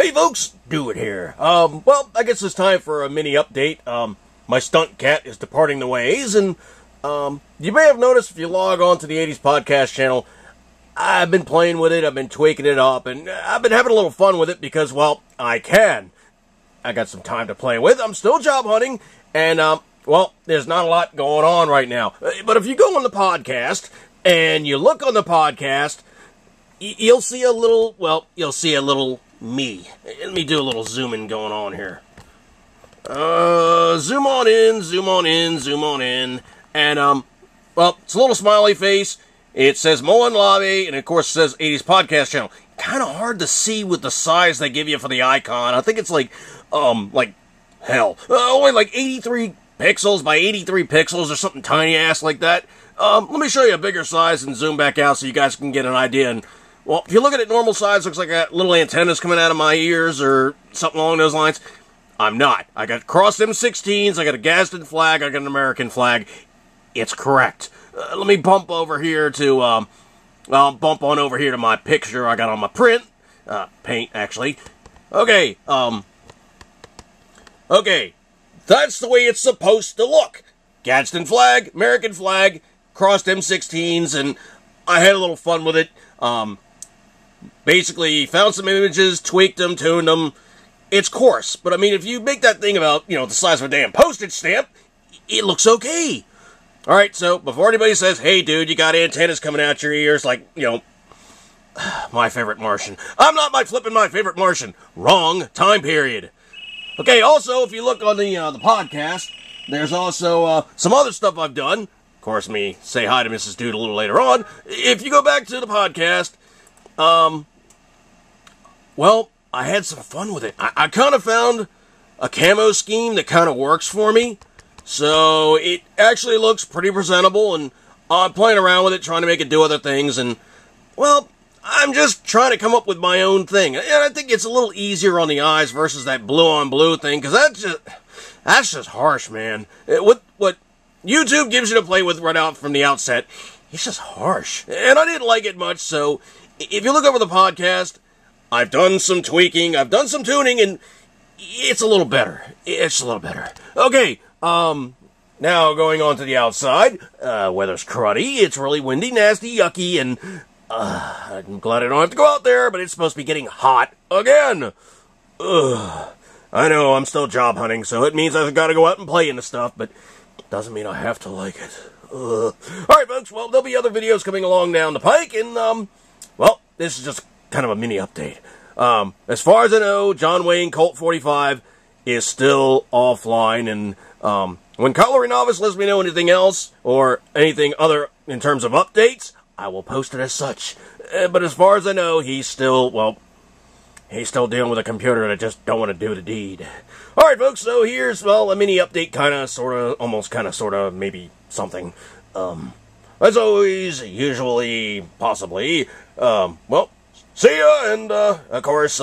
Hey folks, Do It here. Well, I guess it's time for a mini update. My stunt cat is departing the ways, and, you may have noticed if you log on to the 80s podcast channel, I've been playing with it, I've been tweaking it up, and I've been having a little fun with it because, well, I can. I got some time to play with. I'm still job hunting, and, well, there's not a lot going on right now. But if you go on the podcast, and you look on the podcast, you'll see a little, me. Let me do a little zooming going on here. Zoom on in, zoom on in, zoom on in. And, well, it's a little smiley face. It says Mullen Lobby, and of course it says 80s Podcast Channel. Kind of hard to see with the size they give you for the icon. I think it's like hell. Only like 83 pixels by 83 pixels or something tiny ass like that. Let me show you a bigger size and zoom back out so you guys can get an idea. And, well, if you look at it normal size, looks like I got little antennas coming out of my ears or something along those lines. I'm not. I got crossed M16s, I got a Gadsden flag, I got an American flag. It's correct. Let me bump over here to, bump on over here to my picture I got on my paint, actually. Okay, okay. That's the way it's supposed to look. Gadsden flag, American flag, crossed M16s, and I had a little fun with it. Basically, found some images, tweaked them, tuned them. It's coarse, but I mean, if you make that thing about, the size of a damn postage stamp, it looks okay. Alright, so, before anybody says, hey dude, you got antennas coming out your ears, like, My Favorite Martian. I'm not my favorite Martian. Wrong time period. Okay, also, if you look on the podcast, there's also, some other stuff I've done. Of course, me say hi to Mrs. Dude a little later on. If you go back to the podcast, well, I had some fun with it. I kind of found a camo scheme that kind of works for me. So, it actually looks pretty presentable, and I'm playing around with it, trying to make it do other things, and, well, I'm just trying to come up with my own thing. And I think it's a little easier on the eyes versus that blue-on-blue thing, because that's just harsh, man. What YouTube gives you to play with right out from the outset, it's just harsh. And I didn't like it much, so if you look over the podcast, I've done some tweaking, I've done some tuning, and it's a little better. It's a little better. Okay, now going on to the outside, weather's cruddy, it's really windy, nasty, yucky, and, I'm glad I don't have to go out there, but it's supposed to be getting hot again. Ugh. I know, I'm still job hunting, so it means I've got to go out and play in the stuff, but doesn't mean I have to like it. Alright, folks, well, there'll be other videos coming along down the pike, and, well, this is just kind of a mini update. As far as I know, John Wayne Colt 45 is still offline, and, when Cutlery Novice lets me know anything else, or anything other in terms of updates, I will post it as such. But as far as I know, he's still dealing with a computer that just don't want to do the deed. Alright, folks, so here's, well, a mini update, kinda, sorta, almost kinda, sorta, maybe something. As always, usually, possibly, well, see ya, and, of course,